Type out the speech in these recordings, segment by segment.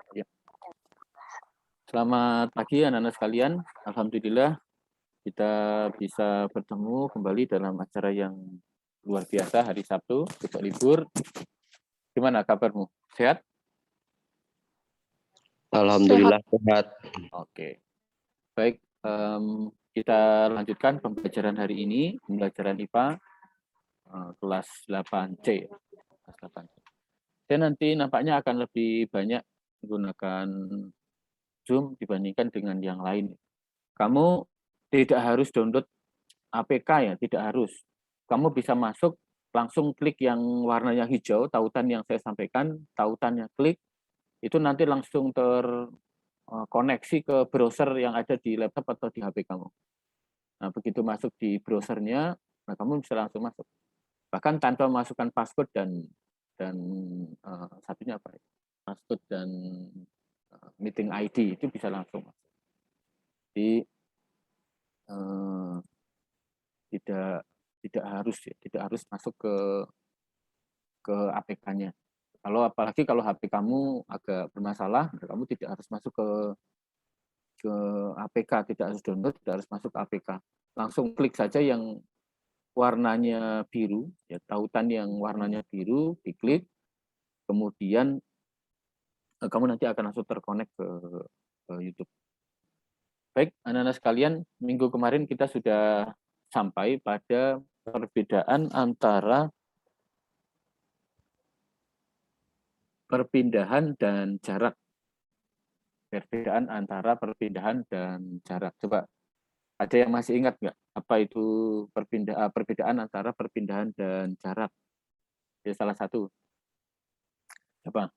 Ya. Selamat pagi anak-anak sekalian. Alhamdulillah kita bisa bertemu kembali dalam acara yang luar biasa hari Sabtu, besok libur. Gimana kabarmu? Sehat? Alhamdulillah sehat. Oke. Baik, kita lanjutkan pembelajaran hari ini, pembelajaran IPA kelas 8C. Kelas 8C. Dan nanti nampaknya akan lebih banyak menggunakan Zoom dibandingkan dengan yang lain. Kamu tidak harus download APK ya, tidak harus. Kamu bisa masuk, langsung klik yang warnanya hijau, tautan yang saya sampaikan, tautannya klik, itu nanti langsung terkoneksi ke browser yang ada di laptop atau di HP kamu. Nah, begitu masuk di browsernya, nah kamu bisa langsung masuk. Bahkan tanpa masukkan password dan satunya apa ya? Password dan meeting ID itu bisa langsung masuk. Jadi tidak tidak harus masuk ke APK-nya. Apalagi kalau HP kamu agak bermasalah, kamu tidak harus masuk ke APK, tidak harus download, tidak harus masuk ke APK. Langsung klik saja yang warnanya biru, ya tautan yang warnanya biru, diklik, kemudian kamu nanti akan langsung terkonek ke YouTube. Baik, anak-anak sekalian, minggu kemarin kita sudah sampai pada perbedaan antara perpindahan dan jarak. Perbedaan antara perpindahan dan jarak. Coba, ada yang masih ingat nggak apa itu perbedaan antara perpindahan dan jarak? Ya, salah satu. Apa?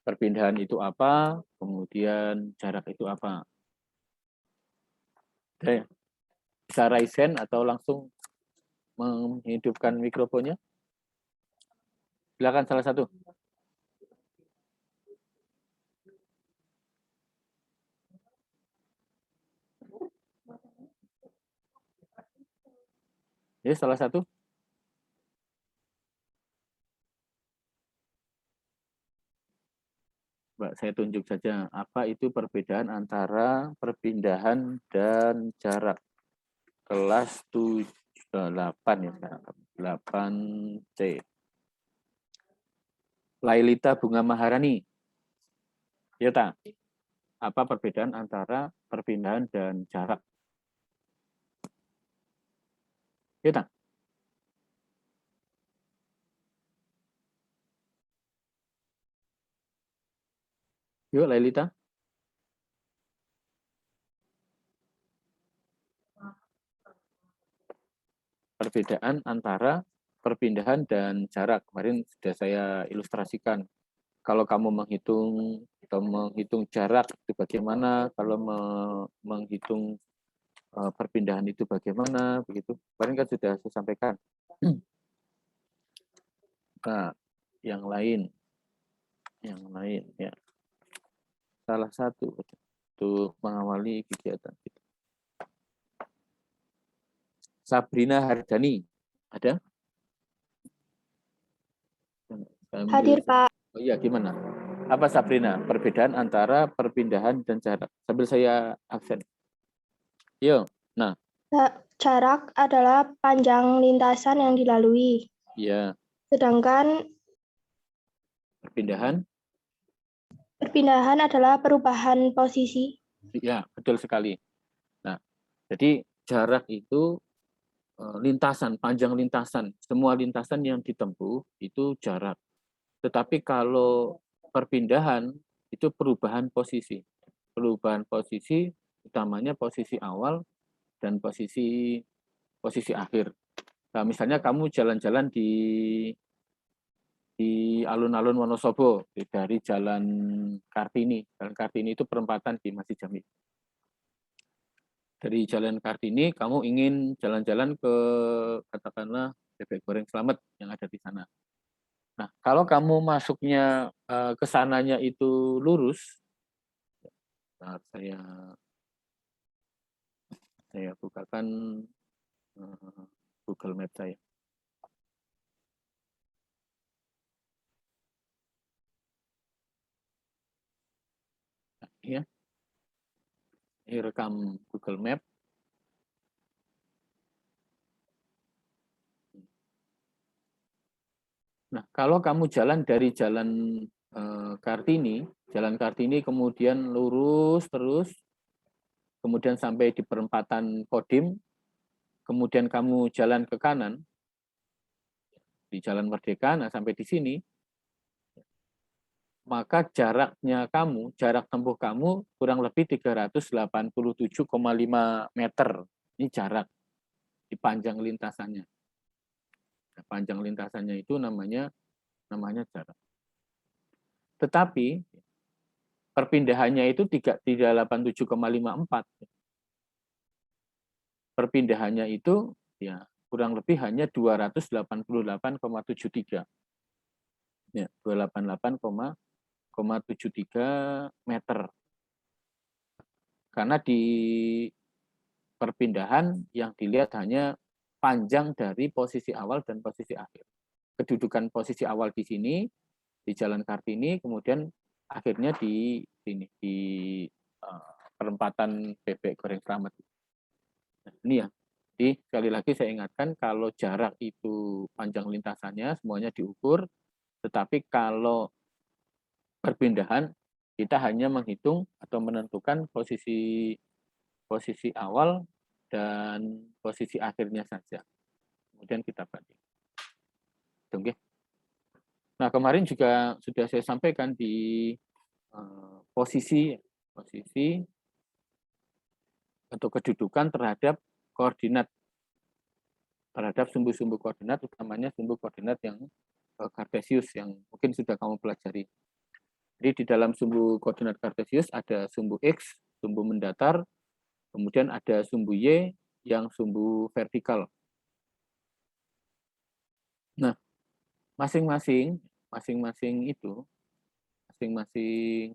Perpindahan itu apa? Kemudian jarak itu apa? Oke. Bisa raise hand atau langsung menghidupkan mikrofonnya? Silakan salah satu. Ya, salah satu. Mbak, saya tunjuk saja apa itu perbedaan antara perpindahan dan jarak. Kelas 8 ya sekarang. 8C. Lailita Bunga Maharani. Ya, tak? Apa perbedaan antara perpindahan dan jarak? Ya, tak? Yuk, Lailita. Perbedaan antara perpindahan dan jarak. Kemarin sudah saya ilustrasikan. Kalau kamu menghitung jarak itu bagaimana, kalau menghitung perpindahan itu bagaimana, begitu. Kemarin kan sudah saya sampaikan. Nah, yang lain ya. Salah satu untuk mengawali kegiatan kita. Sabrina Hardani, ada? Hadir, Pak. Oh iya, gimana? Apa Sabrina? Perbedaan antara perpindahan dan jarak. Sambil saya absen. Yuk, nah. Jarak adalah panjang lintasan yang dilalui. Iya. Sedangkan perpindahan adalah perubahan posisi. Ya, betul sekali. Nah, jadi jarak itu lintasan, panjang lintasan. Semua lintasan yang ditempuh itu jarak. Tetapi kalau perpindahan itu perubahan posisi. Perubahan posisi utamanya posisi awal dan posisi akhir. Nah, misalnya kamu jalan-jalan di alun-alun Wonosobo dari Jalan Kartini. Jalan Kartini itu perempatan di Masjid Jami. Dari Jalan Kartini kamu ingin jalan-jalan ke katakanlah Bebek Goreng Slamet yang ada di sana. Nah, kalau kamu masuknya ke sananya itu lurus, nah, saya bukakan Google Map saya. Ya. Ini rekam Google Map. Nah, kalau kamu jalan dari jalan Kartini, jalan Kartini kemudian lurus terus, kemudian sampai di perempatan Kodim, kemudian kamu jalan ke kanan, di Jalan Merdeka, nah sampai di sini, maka jarak tempuh kamu kurang lebih 387,5 meter. Ini jarak di panjang lintasannya. Nah, panjang lintasannya itu namanya jarak. Tetapi perpindahannya itu 387,54. Perpindahannya itu ya kurang lebih hanya 288,73. Ya, 288,73 meter. Karena di perpindahan yang dilihat hanya panjang dari posisi awal dan posisi akhir. Kedudukan posisi awal di sini, di Jalan Kartini, kemudian akhirnya di sini, di perempatan Bebek Goreng Slamet. Nah, ini ya. Jadi sekali lagi saya ingatkan, kalau jarak itu panjang lintasannya, semuanya diukur, tetapi kalau perpindahan, kita hanya menghitung atau menentukan posisi awal dan posisi akhirnya saja. Kemudian kita banding. Oke. Nah, kemarin juga sudah saya sampaikan di posisi atau kedudukan terhadap koordinat, terhadap sumbu-sumbu koordinat, utamanya sumbu koordinat yang kartesius yang mungkin sudah kamu pelajari. Jadi di dalam sumbu koordinat kartesius ada sumbu X, sumbu mendatar, kemudian ada sumbu Y yang sumbu vertikal. Nah, masing-masing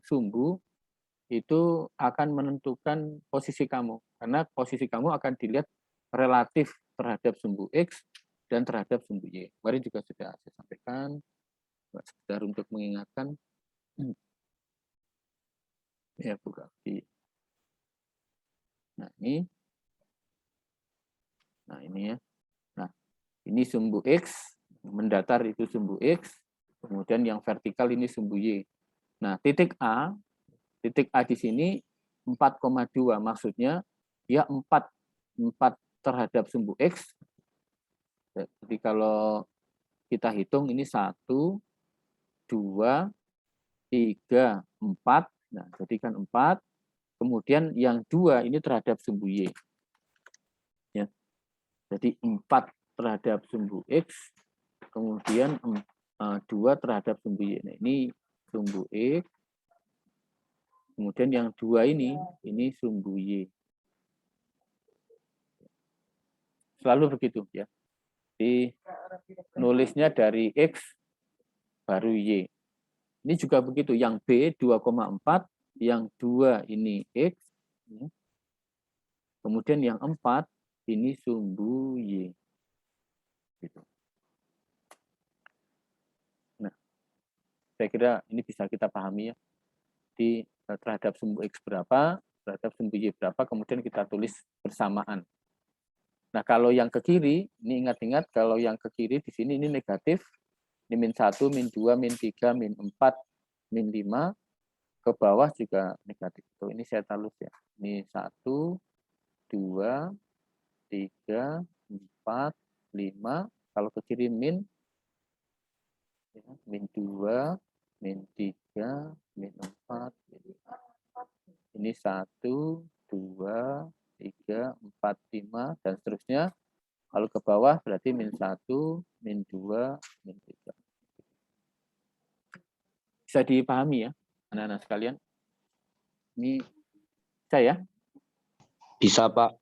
sumbu itu akan menentukan posisi kamu, karena posisi kamu akan dilihat relatif terhadap sumbu X dan terhadap sumbu Y. Kemarin juga sudah saya sampaikan, sekedar untuk mengingatkan. Ya, buka di. Nah, ini ya. Nah, ini sumbu X, mendatar itu sumbu X, kemudian yang vertikal ini sumbu Y. Nah, titik A di sini 4,2, maksudnya ya 4 terhadap sumbu X. Jadi kalau kita hitung ini 1, 2, 3, 4. Nah, jadi kan 4. Kemudian yang 2 ini terhadap sumbu Y. Ya. Jadi 4 terhadap sumbu X, kemudian 2 terhadap sumbu Y. Nah, ini sumbu X, kemudian yang 2 ini sumbu Y. Selalu begitu ya. Jadi nulisnya dari X baru Y. Ini juga begitu, yang B 2,4, yang 2 ini X, kemudian yang 4 ini sumbu Y. Gitu. Nah, saya kira ini bisa kita pahami ya. Di terhadap sumbu X berapa, terhadap sumbu Y berapa, kemudian kita tulis bersamaan. Nah, kalau yang ke kiri, ini ingat-ingat, kalau yang ke kiri di sini ini negatif, ini -1, -2, -3, -4, -5, ke bawah juga negatif. Tuh, ini saya tulis ya. Ini 1, 2, 3, 4, 5. Kalau ke kiri -2, -3, -4. Ini 1, 2, 3, 4, 5, dan seterusnya. Kalau ke bawah berarti -1, -2, -3. Bisa dipahami ya, anak-anak sekalian? Ini saya? Bisa, Pak.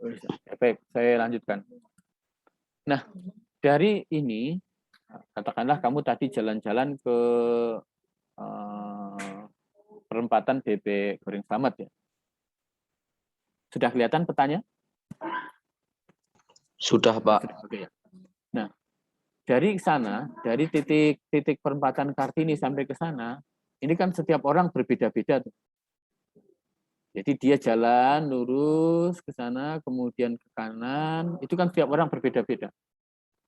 Baik, saya lanjutkan. Nah, dari ini, katakanlah kamu tadi jalan-jalan ke perempatan Bebek Goreng Slamet ya. Sudah kelihatan petanya? Sudah, Pak. Oke ya. Nah, dari sana, dari titik perempatan Kartini sampai ke sana, ini kan setiap orang berbeda-beda tuh. Jadi dia jalan lurus ke sana, kemudian ke kanan. Itu kan setiap orang berbeda-beda.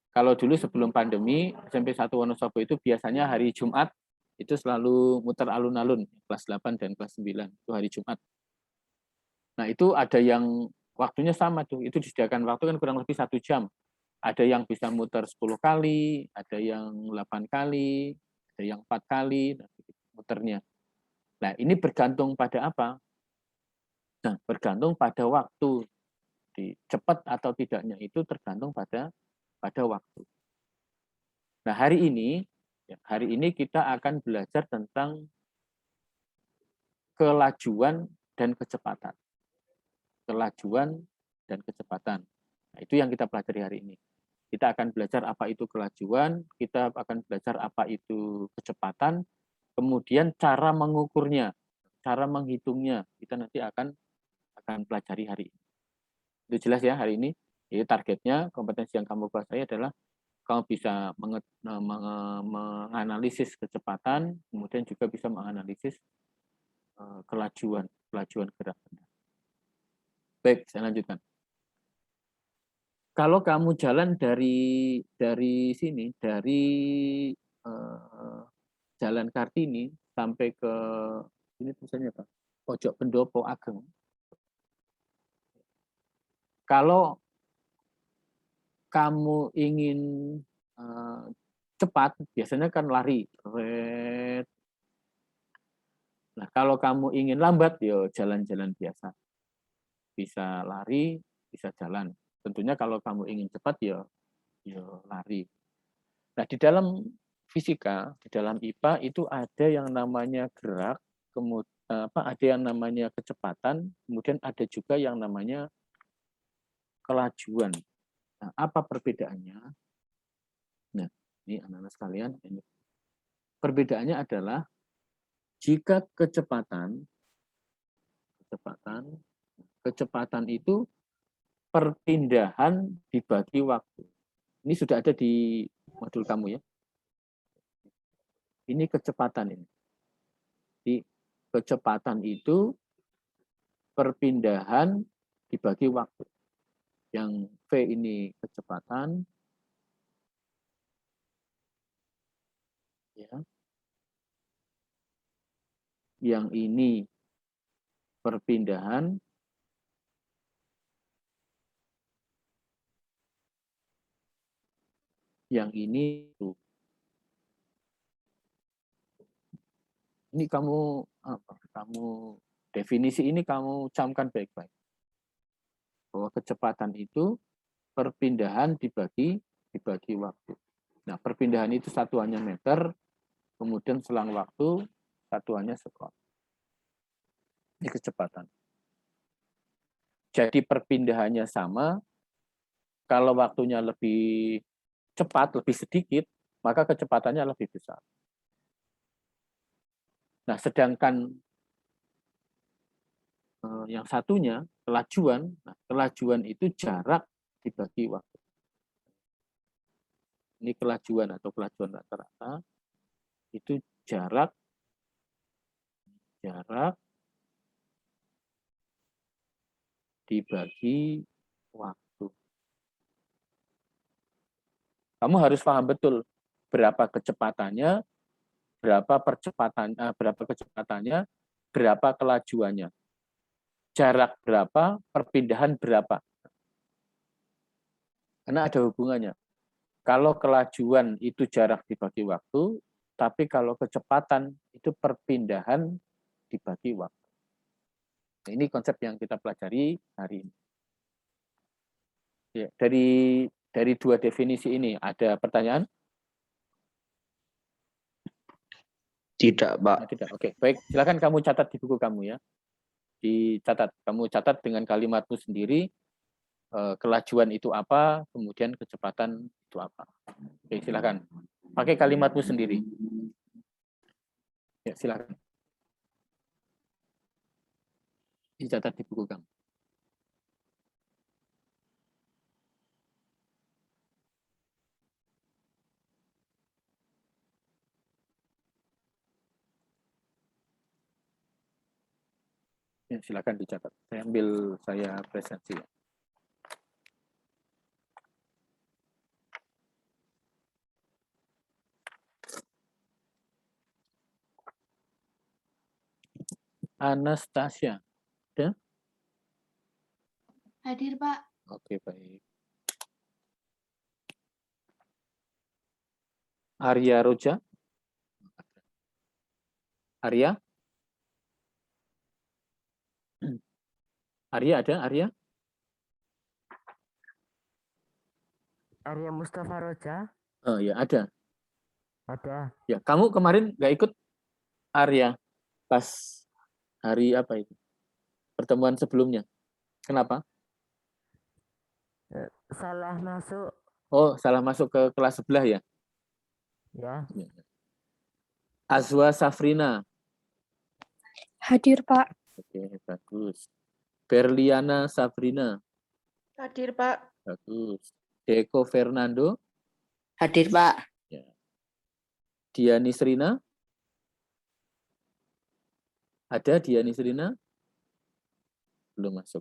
Kalau dulu sebelum pandemi, SMP 1 Wonosobo itu biasanya hari Jumat itu selalu muter alun-alun, kelas 8 dan kelas 9 itu hari Jumat. Nah itu ada yang waktunya sama tuh, itu disediakan waktu kan kurang lebih 1 jam. Ada yang bisa muter 10 kali, ada yang 8 kali, ada yang 4 kali, muternya. Nah ini bergantung pada apa? Nah, bergantung pada waktu. Cepat atau tidaknya itu tergantung pada waktu. Nah, hari ini kita akan belajar tentang kelajuan dan kecepatan. Kelajuan dan kecepatan. Nah, itu yang kita pelajari hari ini. Kita akan belajar apa itu kelajuan, kita akan belajar apa itu kecepatan, kemudian cara mengukurnya, cara menghitungnya, kita nanti akan pelajari hari ini. Itu jelas ya hari ini. Jadi targetnya, kompetensi yang kamu kuasai adalah kamu bisa menganalisis kecepatan, kemudian juga bisa menganalisis kelajuan gerak. Baik, saya lanjutkan. Kalau kamu jalan dari sini, dari Jalan Kartini sampai ke ini tulisannya apa? Pojok Pendopo Ageng. Kalau kamu ingin cepat, biasanya kan lari. Nah, kalau kamu ingin lambat, ya jalan-jalan biasa. Bisa lari, bisa jalan. Tentunya kalau kamu ingin cepat, ya lari. Nah, di dalam fisika, di dalam IPA itu ada yang namanya gerak, kemudian ada yang namanya kecepatan, kemudian ada juga yang namanya kelajuan. Nah, apa perbedaannya? Nah, ini anak-anak sekalian, ini. Perbedaannya adalah jika kecepatan itu perpindahan dibagi waktu. Ini sudah ada di modul kamu ya. Ini kecepatan ini. Di kecepatan itu perpindahan dibagi waktu. Yang V ini kecepatan, ya. Yang ini perpindahan, yang ini tuh. Ini kamu definisi ini kamu camkan baik-baik. Bahwa kecepatan itu perpindahan dibagi waktu. Nah, perpindahan itu satuannya meter, kemudian selang waktu satuannya sekon. Ini kecepatan. Jadi perpindahannya sama, kalau waktunya lebih cepat, lebih sedikit, maka kecepatannya lebih besar. Nah, sedangkan yang satunya, kelajuan, kelajuan itu jarak dibagi waktu. Ini kelajuan atau kelajuan rata-rata, itu jarak dibagi waktu. Kamu harus paham betul berapa kecepatannya, berapa kecepatannya, berapa kelajuannya. Jarak berapa, perpindahan berapa. Karena ada hubungannya. Kalau kelajuan itu jarak dibagi waktu, tapi kalau kecepatan itu perpindahan dibagi waktu. Nah, ini konsep yang kita pelajari hari ini. Ya, dari dua definisi ini ada pertanyaan? Tidak, Pak. Nah, tidak. Oke, baik. Silakan kamu catat di buku kamu ya. Dicatat. Kamu catat dengan kalimatmu sendiri. Kelajuan itu apa, kemudian kecepatan itu apa. Oke, silakan. Pakai kalimatmu sendiri. Ya, silakan. Dicatat di buku kamu. Ya, silakan dicatat. Saya presentasi ya. Anastasia. Ada? Hadir, Pak. Oke, baik. Arya Roja. Arya? Arya ada? Arya? Arya Mustafa Roja Oh ya, ada. ada. Ya, kamu kemarin nggak ikut Arya pas hari apa itu? Pertemuan sebelumnya. Kenapa? Salah masuk Oh, salah masuk ke kelas sebelah ya? ya. Azwa Safrina. Hadir, Pak. Oke, bagus. Berliana Sabrina. Hadir, Pak. Bagus. Deko Fernando. Hadir, Pak. Ya. Diani Srina. Ada Diani Srina? Belum masuk.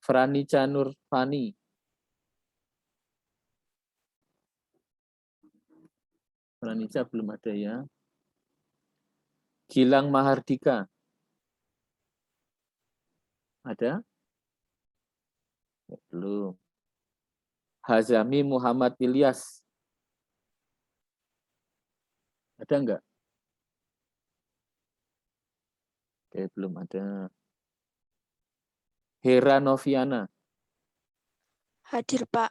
Franica Nurfani. Franica belum ada ya. Gilang Mahardika. Ada? Ya, belum. Hazami Muhammad Ilyas. Ada enggak? Oke, belum ada. Hera Noviana. Hadir, Pak.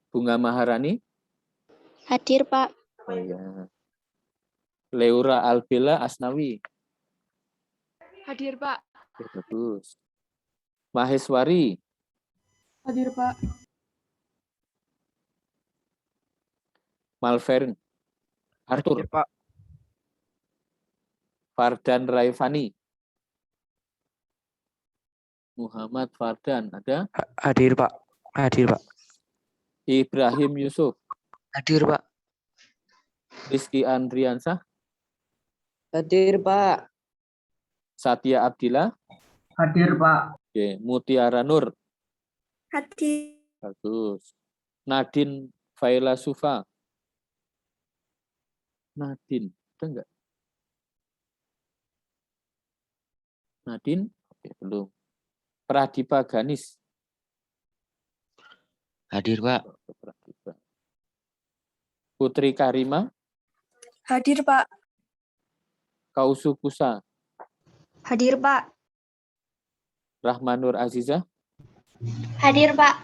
Bunga Maharani. Hadir, Pak. Oh ya. Leura Albela Asnawi. Hadir, Pak. Oke, bagus. Maheswari. Hadir, Pak. Malvern. Arthur. Hadir, Pak. Fardan Raifani. Muhammad Fardan. Ada? Hadir, Pak. Hadir, Pak. Ibrahim Yusuf. Hadir, Pak. Rizky Andriansah. Hadir, Pak. Satya Abdillah. Hadir, Pak. Oke. Mutiara Nur. Hadir. Bagus. Nadine Faila Sufa. Nadine. Ada enggak? Nadine? Oke, belum. Pradipa Ganis. Hadir, Pak. Pradipa. Putri Karima. Hadir, Pak. Kausu Pusa. Hadir, Pak. Rahmanur Azizah. Hadir, Pak.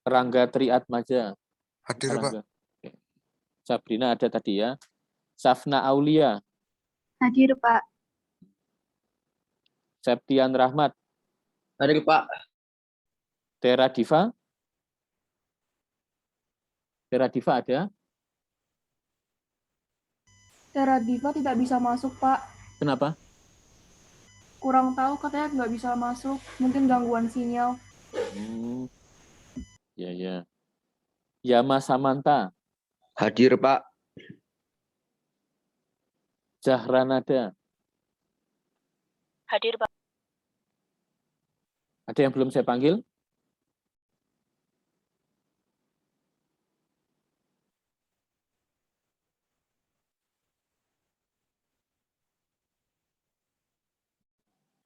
Rangga Triatmaja. Hadir, Pak. Rangga. Oke. Sabrina ada tadi ya. Safna Aulia. Hadir, Pak. Septian Rahmat. Hadir, Pak. Tera Diva. Tera Diva ada. Tera Diva tidak bisa masuk, Pak. Kenapa? Kurang tahu, katanya nggak bisa masuk. Mungkin gangguan sinyal. Ya, ya. Yama Samanta. Hadir, Pak. Jahranada. Hadir, Pak. Ada yang belum saya panggil?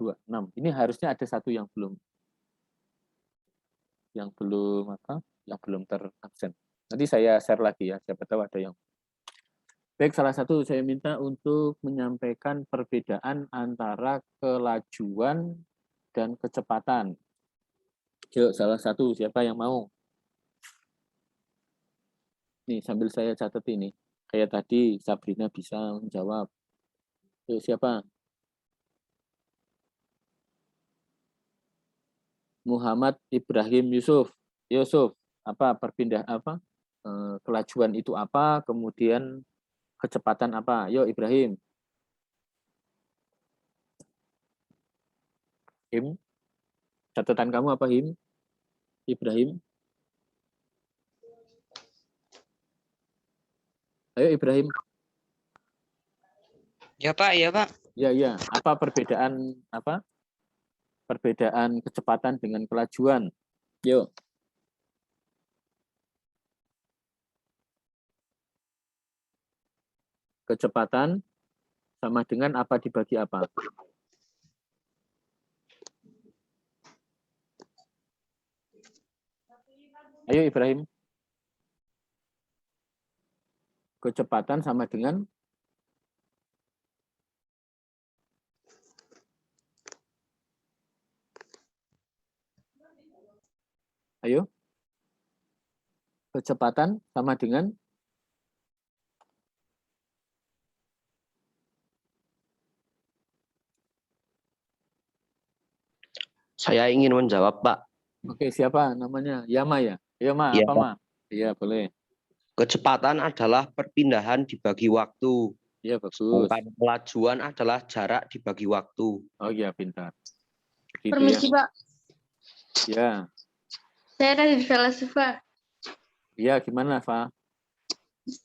Dua, 6. Ini harusnya ada satu yang belum. Yang belum terabsen. Nanti saya share lagi ya, siapa tahu ada yang. Baik, salah satu saya minta untuk menyampaikan perbedaan antara kelajuan dan kecepatan. Yuk, salah satu siapa yang mau? Nih, sambil saya catat ini. Kayak tadi Sabrina bisa menjawab. Yuk, siapa? Muhammad Ibrahim Yusuf. Yusuf, apa kelajuan itu apa? Kemudian kecepatan apa? Yuk Ibrahim. Him. Catatan kamu apa, Him? Ibrahim. Ayo Ibrahim. Ya Pak, ya Pak. Ya. Apa perbedaan perbedaan kecepatan dengan kelajuan? Yuk. Kecepatan sama dengan apa dibagi apa? Ayo Ibrahim. Kecepatan sama dengan ayo. Kecepatan sama dengan Saya ingin menjawab Pak. oke, siapa namanya? Yama ya? Yama, Ya apa Pak. Ma? Iya, boleh. Kecepatan adalah perpindahan dibagi waktu. Iya, bagus. Sedangkan kelajuan adalah jarak dibagi waktu. Oh iya, pintar. Gitu ya. Permisi, Pak. Ya. Saya dari filsafat. Iya, gimana, Fa?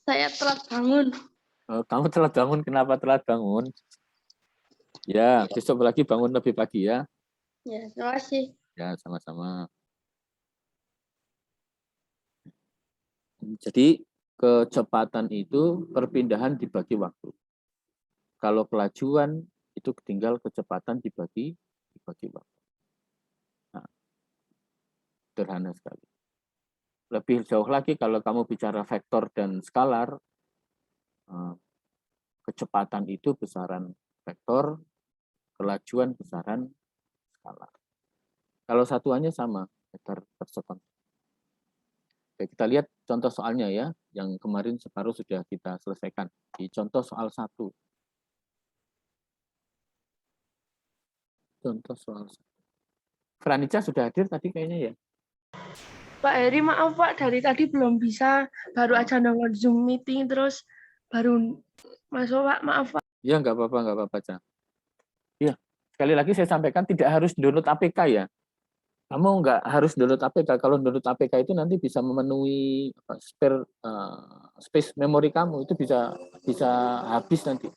Saya telat bangun. Oh, kamu telat bangun, kenapa telat bangun? Ya, besok lagi bangun lebih pagi ya. Ya, terima kasih. Ya, sama-sama. Jadi, kecepatan itu perpindahan dibagi waktu. Kalau kelajuan itu tinggal kecepatan dibagi waktu. Nah, sederhana sekali. Lebih jauh lagi kalau kamu bicara vektor dan skalar, kecepatan itu besaran vektor, kelajuan besaran skalar. Kalau satuannya sama, meter per sekon. Oke, kita lihat contoh soalnya ya, yang kemarin separuh sudah kita selesaikan. Di contoh soal 1. Contoh soal 1. Franica sudah hadir tadi kayaknya ya? Pak Heri, maaf Pak, dari tadi belum bisa, baru aja download Zoom meeting, terus baru masuk Pak, maaf Pak. Ya, nggak apa-apa, Cak. Ya, sekali lagi saya sampaikan tidak harus download APK ya. Kamu nggak harus download APK. Kalau download APK itu nanti bisa memenuhi space memori kamu, itu bisa habis nanti.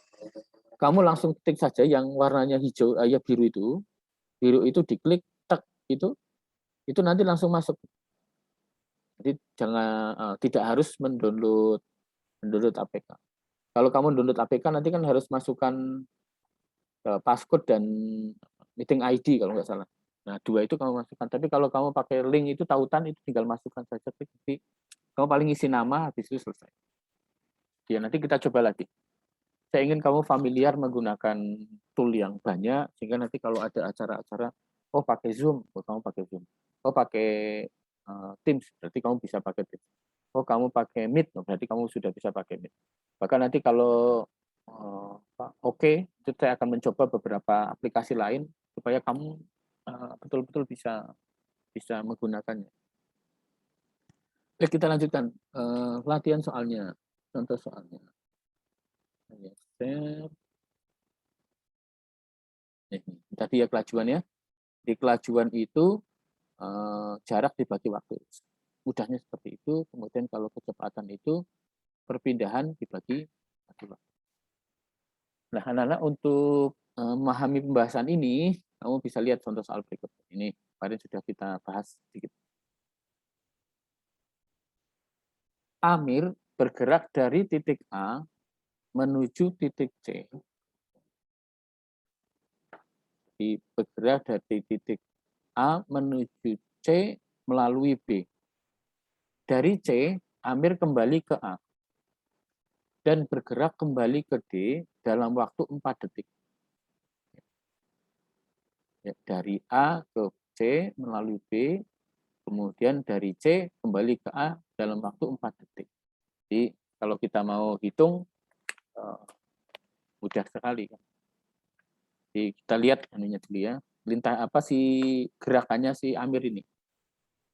Kamu langsung ketik saja yang warnanya hijau, biru itu diklik, tek itu nanti langsung masuk. Jadi tidak harus mendownload APK. Kalau kamu download APK nanti kan harus masukkan passcode dan meeting ID kalau nggak salah. Nah, 2 itu kamu masukkan. Tapi kalau kamu pakai link itu tautan, itu tinggal masukkan saja. Jadi, kamu paling isi nama, habis itu selesai. Ya, nanti kita coba lagi. Saya ingin kamu familiar menggunakan tool yang banyak, sehingga nanti kalau ada acara-acara, oh pakai Zoom, oh kamu pakai Zoom. Oh pakai Teams, berarti kamu bisa pakai Teams. Oh kamu pakai Meet, berarti kamu sudah bisa pakai Meet. Bahkan nanti kalau oke, itu saya akan mencoba beberapa aplikasi lain supaya kamu betul-betul bisa menggunakannya. Oke, kita lanjutkan latihan soalnya, contoh soalnya. Saya share. Tadi ya kelajuan ya. Di kelajuan itu jarak dibagi waktu. Mudahnya seperti itu. Kemudian kalau kecepatan itu perpindahan dibagi waktu. Nah, anak-anak untuk memahami pembahasan ini, kamu bisa lihat contoh soal berikut ini. Kemarin sudah kita bahas sedikit. Amir bergerak dari titik A menuju titik C. Bergerak dari titik A menuju C melalui B. Dari C, Amir kembali ke A dan bergerak kembali ke D dalam waktu 4 detik. Ya, dari A ke C melalui B, kemudian dari C kembali ke A dalam waktu 4 detik. Jadi kalau kita mau hitung, mudah sekali. Jadi kita lihat anunya dulu ya. Lintah apa sih gerakannya si Amir ini?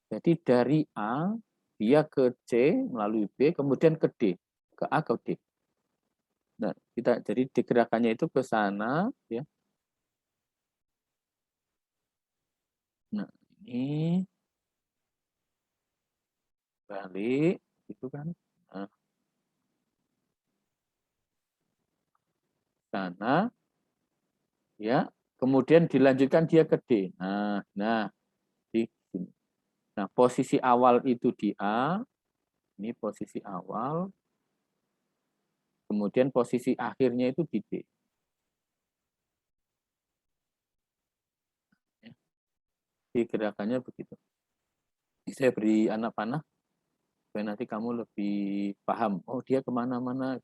Jadi dari A dia ke C melalui B, kemudian ke D, ke A ke D. Nah, jadi digerakannya itu ke sana ya. Nah, ini balik gitu kan. Nah, mana, ya, kemudian dilanjutkan dia ke D. Nah, di sini. Nah, posisi awal itu di A, ini posisi awal, kemudian posisi akhirnya itu di D. Di gerakannya begitu. Saya beri anak panah, supaya nanti kamu lebih paham. Oh, dia kemana-mana.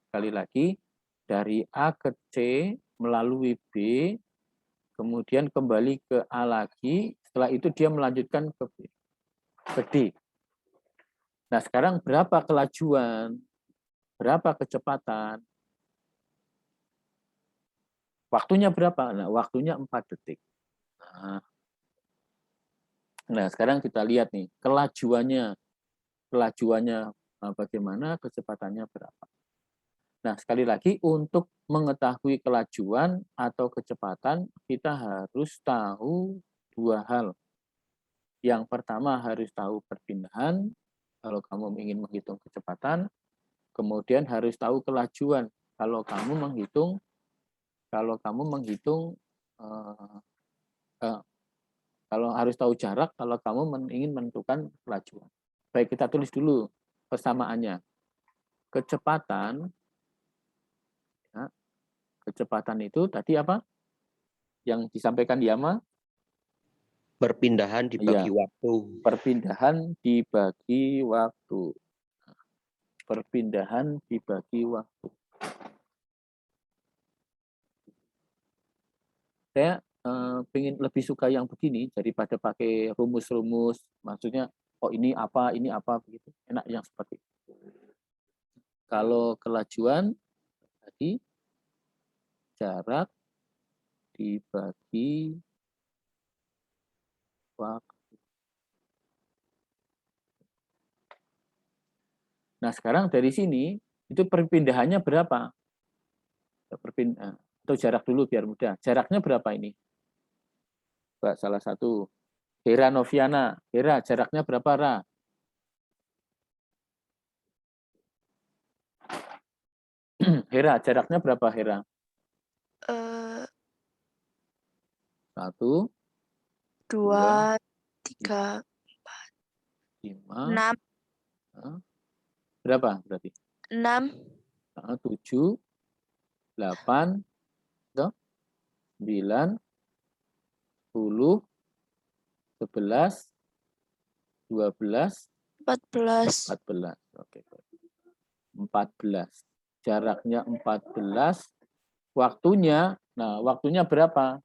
Sekali lagi, dari A ke C, melalui B, kemudian kembali ke A lagi, setelah itu dia melanjutkan ke B, ke D. Nah, sekarang berapa kelajuan? Berapa kecepatan? Waktunya berapa? Nah, waktunya 4 detik. Nah, sekarang kita lihat nih, kelajuannya bagaimana, kecepatannya berapa. Nah, sekali lagi, untuk mengetahui kelajuan atau kecepatan, kita harus tahu dua hal. Yang pertama harus tahu perpindahan, kalau kamu ingin menghitung kecepatan. Kemudian harus tahu kelajuan, kalau kamu menghitung kalau harus tahu jarak, kalau kamu ingin menentukan kelajuan. Baik, kita tulis dulu persamaannya. Kecepatan, ya, kecepatan itu tadi apa? Yang disampaikan Yama? Perpindahan dibagi waktu. Perpindahan dibagi waktu. Perpindahan dibagi waktu. Saya ingin lebih suka yang begini daripada pakai rumus-rumus. Maksudnya, oh ini apa begitu. Enak yang seperti itu. Kalau kelajuan tadi jarak dibagi waktu. Nah, sekarang dari sini itu perpindahannya berapa? Atau jarak dulu biar mudah. Jaraknya berapa ini? Mbak, salah satu. Hera Noviana. Hera, jaraknya berapa, Ra? Hera, jaraknya berapa, Hera? 1, 2, 3, 5, 6. Berapa berarti? 6. 7, 8, 9, 10, 11, 12, 14. Oke. 14. Jaraknya 14. Waktunya, nah waktunya berapa?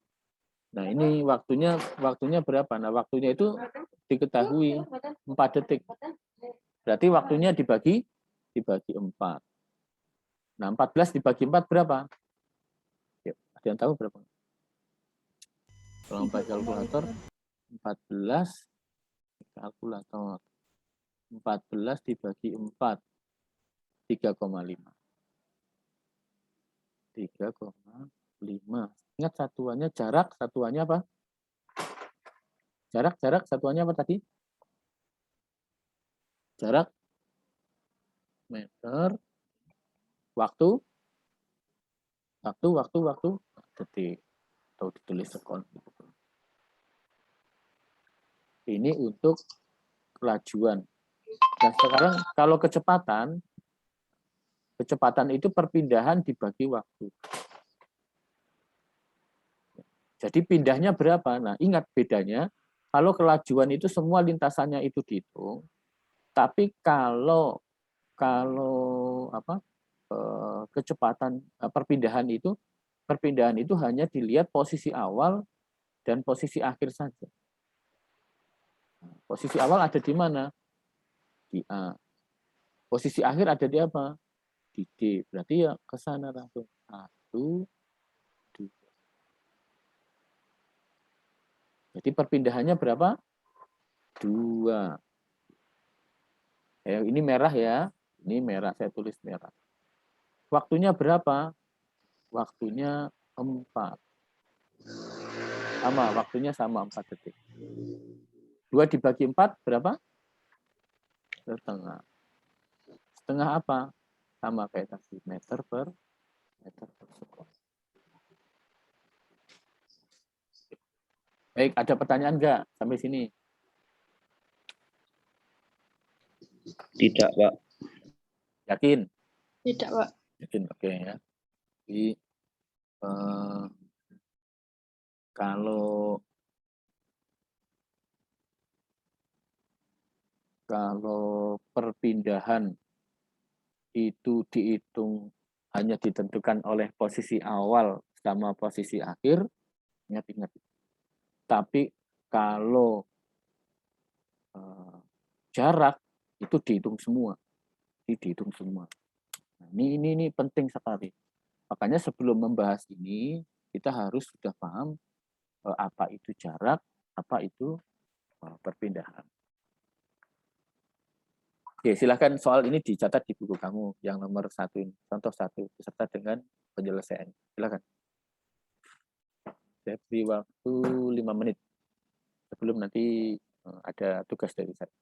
Nah, ini waktunya berapa? Nah, waktunya itu diketahui 4 detik. Berarti waktunya dibagi 4. Nah, 14 dibagi 4 berapa? Yuk, ada yang tahu berapa? Kalau pakai kalkulator, 14 kalkulator. 14 dibagi 4, 3,5. 3,5. Ingat satuannya jarak, satuannya apa? Jarak, satuannya apa tadi? Jarak, meter, waktu, detik. Atau ditulis sekon. Ini untuk kelajuan. Dan sekarang kalau kecepatan itu perpindahan dibagi waktu. Jadi pindahnya berapa? Nah, ingat bedanya. Kalau kelajuan itu semua lintasannya itu dihitung. Tapi kalau kecepatan perpindahan itu hanya dilihat posisi awal dan posisi akhir saja. Posisi awal ada di mana? Di A. Posisi akhir ada di apa? Di D. Berarti ya ke sana langsung. 1, 2. Jadi perpindahannya berapa? 2. Ini merah ya. Ini merah, saya tulis merah. Waktunya berapa? Waktunya 4. Sama, waktunya sama 4 detik. 2 dibagi 4 berapa? Setengah. Setengah apa? Sama kayak tadi, meter per meter persekuit. Baik, ada pertanyaan nggak sampai sini? Tidak, Pak. Yakin? Tidak, Pak. Yakin, oke ya. Jadi kalau perpindahan itu dihitung hanya ditentukan oleh posisi awal sama posisi akhir, ingat-ingat. Tapi kalau jarak itu dihitung semua, Nah, ini penting sekali. Makanya sebelum membahas ini kita harus sudah paham apa itu jarak, apa itu perpindahan. Oke, silakan soal ini dicatat di buku kamu yang nomor 1 ini, contoh 1 beserta dengan penyelesaian. Silakan. Saya beri waktu 5 menit sebelum nanti ada tugas dari saya.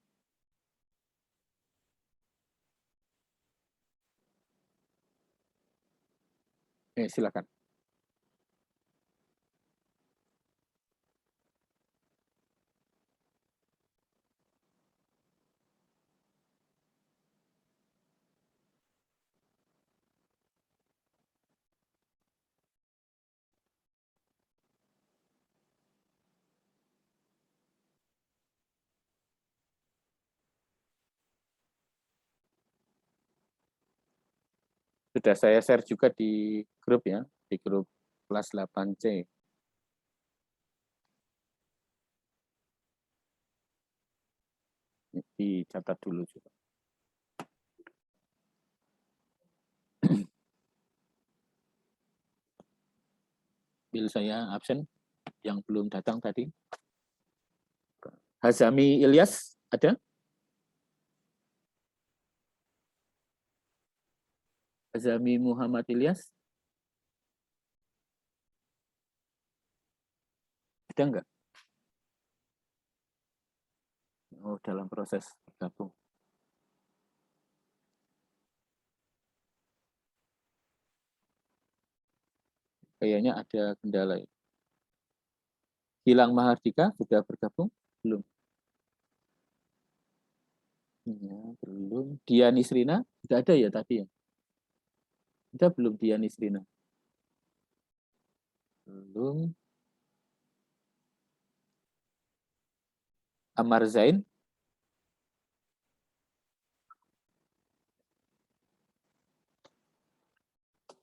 Silakan. Sudah saya share juga di grup ya, di grup kelas 8C. Dicatat dulu juga. Bil saya absen yang belum datang tadi. Hazami Ilyas ada? Hazami Muhammad Ilyas? Ada enggak? Oh, dalam proses bergabung. Kayaknya ada kendala. Gilang Mahardika sudah bergabung? Belum. Ya, belum. Dian Isrina sudah ada ya tadi ya? Sudah belum Dian Isrina? Belum. Amar Zain?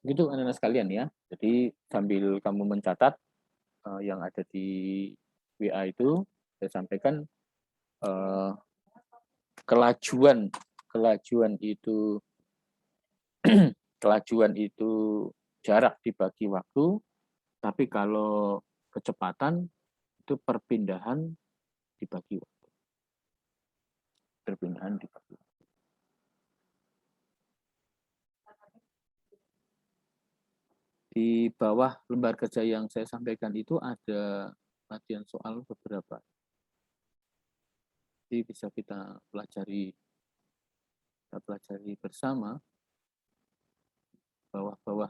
Gitu anak-anak sekalian ya. Jadi sambil kamu mencatat yang ada di WA itu, saya sampaikan kelajuan itu jarak dibagi waktu, tapi kalau kecepatan itu perpindahan dibagi waktu. Perpindahan dibagi waktu. Di bawah lembar kerja yang saya sampaikan itu ada latihan soal beberapa. Jadi bisa kita pelajari bersama bawah-bawah.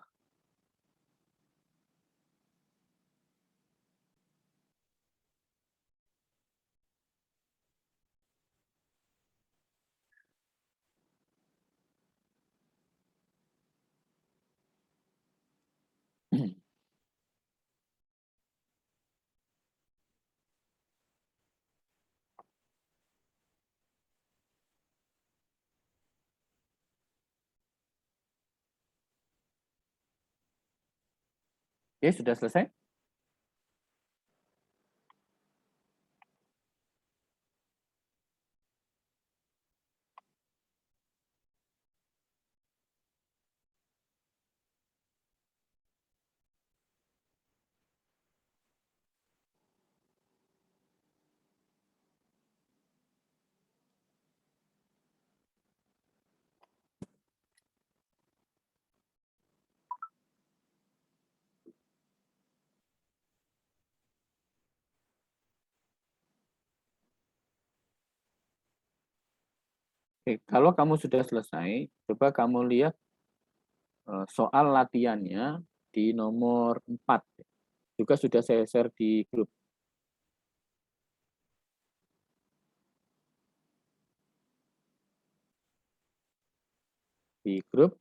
Oke, sudah selesai? Oke, kalau kamu sudah selesai, coba kamu lihat soal latihannya di nomor 4. Juga sudah saya share di grup. Di grup,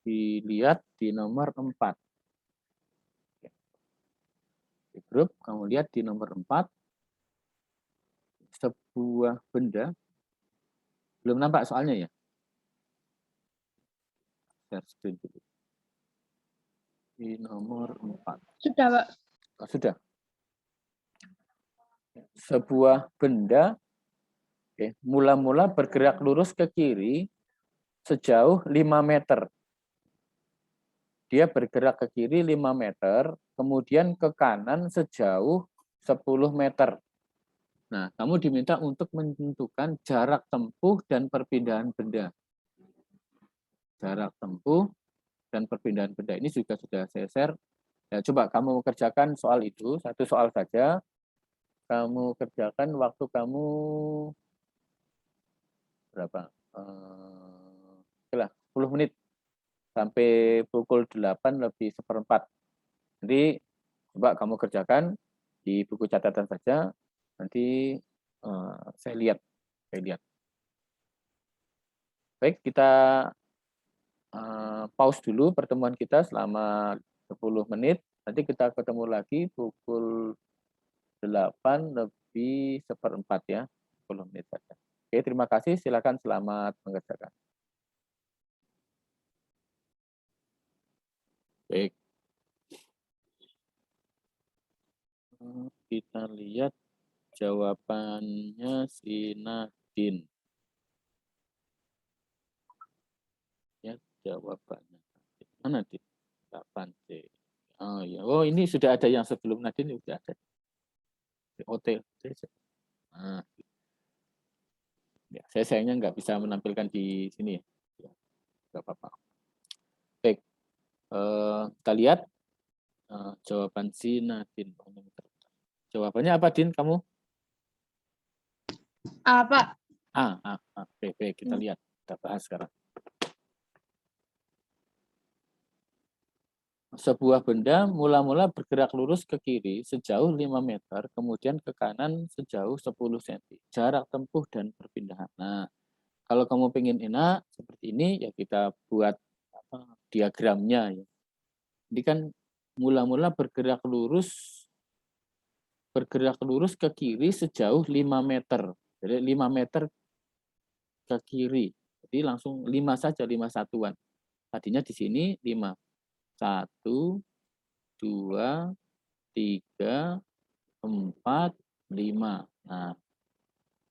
dilihat di nomor 4. Di grup, kamu lihat di nomor 4, sebuah benda, belum nampak soalnya ya? Share screen dulu. Di nomor 4. Sudah, Pak. Oh, sudah. Sebuah benda mula-mula bergerak lurus ke kiri sejauh 5 meter. Dia bergerak ke kiri 5 meter, kemudian ke kanan sejauh 10 meter. Nah, kamu diminta untuk menentukan jarak tempuh dan perpindahan benda. Jarak tempuh dan perpindahan benda ini juga sudah saya share. Ya, coba kamu kerjakan soal itu, satu soal saja. Kamu kerjakan waktu kamu berapa? 10 menit sampai pukul 8 lebih 1/4. Jadi coba kamu kerjakan di buku catatan saja. Nanti saya lihat. Baik, kita pause dulu pertemuan kita selama 10 menit. Nanti kita ketemu lagi pukul 8 lebih 1/4 ya. 10 menit saja. Oke, terima kasih. Silakan, selamat mengerjakan. Baik. Kita lihat jawabannya si Nadine. Ya, jawabannya. Mana Nadine? 8C. Oh ya, oh ini sudah ada yang sebelum Nadine, sudah ada. OT. Nah, ya, saya sayangnya nggak bisa menampilkan di sini. Ya, nggak apa-apa. Baik, kita lihat jawaban si Nadine. Jawabannya apa, Din? Kamu? Pak. Baik, kita lihat. Kita bahas sekarang. Sebuah benda mula-mula bergerak lurus ke kiri sejauh 5 meter, kemudian ke kanan sejauh 10 cm. Jarak tempuh dan perpindahan. Nah, kalau kamu pengen enak seperti ini, ya kita buat diagramnya. Ya. Jadi kan mula-mula bergerak lurus ke kiri sejauh 5 meter. Jadi 5 meter ke kiri. Jadi langsung 5 saja, 5 satuan. Tadinya di sini 5. 1, 2, 3, 4, 5. Nah,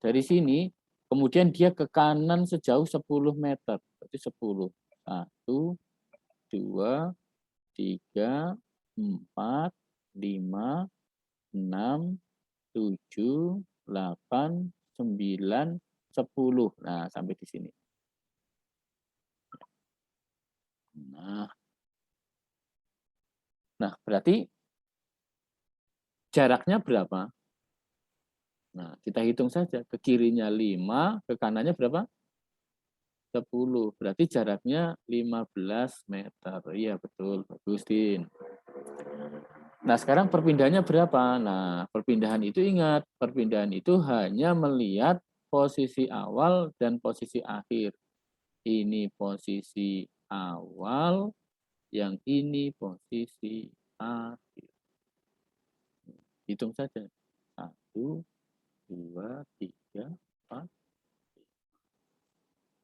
dari sini kemudian dia ke kanan sejauh 10 meter. Berarti 10. 1, 2, 3, 4, 5, 6, 7, 8, 9, 10. Nah, sampai di sini. Nah, berarti jaraknya berapa? Nah, kita hitung saja. Ke kirinya 5, ke kanannya berapa? 10. Berarti jaraknya 15 meter. Iya, betul. Bagus, Din. Nah, sekarang perpindahannya berapa? Nah, perpindahan itu ingat, perpindahan itu hanya melihat posisi awal dan posisi akhir. Ini posisi awal, yang ini posisi akhir. Hitung saja. 1, 2, 3, 4.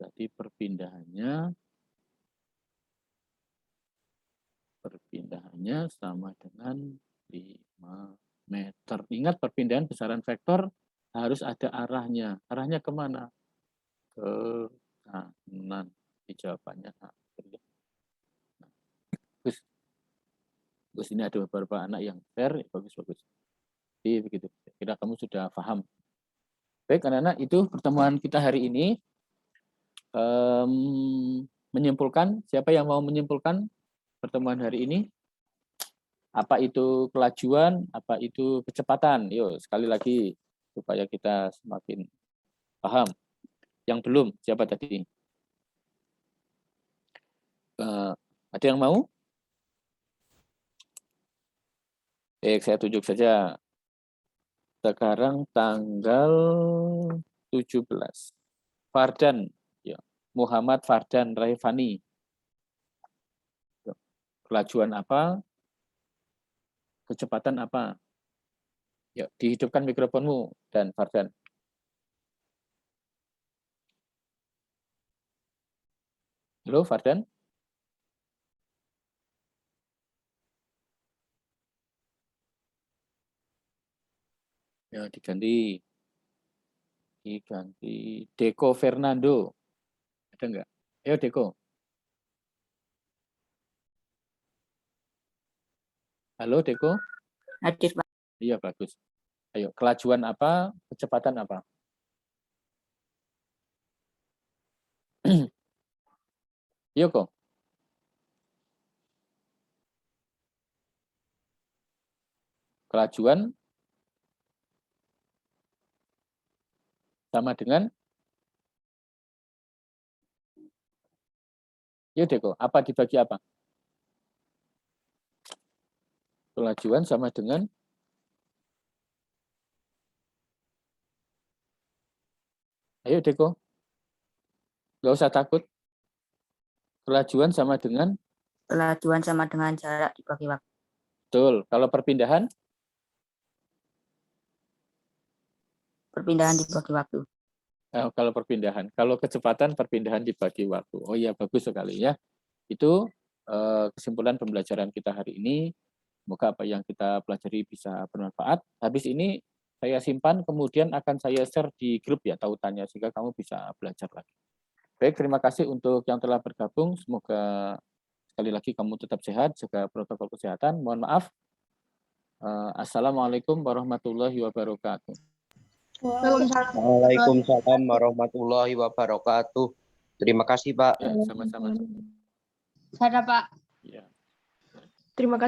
Berarti perpindahannya sama dengan 5 meter. Ingat, perpindahan besaran vektor harus ada arahnya. Arahnya kemana? Ke kanan. Di jawabannya. Bagus, ini ada beberapa anak yang share. Bagus. Jadi begitu. Kira kamu sudah paham. Baik, anak-anak, itu pertemuan kita hari ini. Menyimpulkan, siapa yang mau menyimpulkan pertemuan hari ini? Apa itu kelajuan, apa itu kecepatan? Yuk, sekali lagi supaya kita semakin paham. Yang belum, siapa tadi? Ada yang mau? Saya tunjuk saja. Sekarang tanggal 17. Fardan, ya. Muhammad Fardan Raifani. Kelajuan apa? Kecepatan apa? Ya, dihidupkan mikrofonmu dan Fardan. Halo Fardan? Ya, diganti Deko Fernando. Ada enggak? Ayo Deko. Halo Deko. Hadir, Pak. Iya, bagus. Ayo, kelajuan apa? Kecepatan apa? Yoko. Kelajuan sama dengan yuk Deko, apa dibagi apa? Kelajuan sama dengan ayo Deko. Nggak usah takut. Kelajuan sama dengan Kelajuan sama dengan jarak dibagi waktu. betul. Kalau perpindahan Perpindahan dibagi waktu. kalau perpindahan, kalau kecepatan perpindahan dibagi waktu. Oh iya, bagus sekali ya. Itu kesimpulan pembelajaran kita hari ini. Semoga apa yang kita pelajari bisa bermanfaat. Habis ini saya simpan, kemudian akan saya share di grup ya tautannya, sehingga kamu bisa belajar lagi. Baik, terima kasih untuk yang telah bergabung. Semoga sekali lagi kamu tetap sehat, jaga protokol kesehatan. Mohon maaf. Assalamualaikum warahmatullahi wabarakatuh. Waalaikumsalam warahmatullahi wabarakatuh. Terima kasih, Pak. Ya, sama-sama. Ada Pak. Ya. Terima kasih.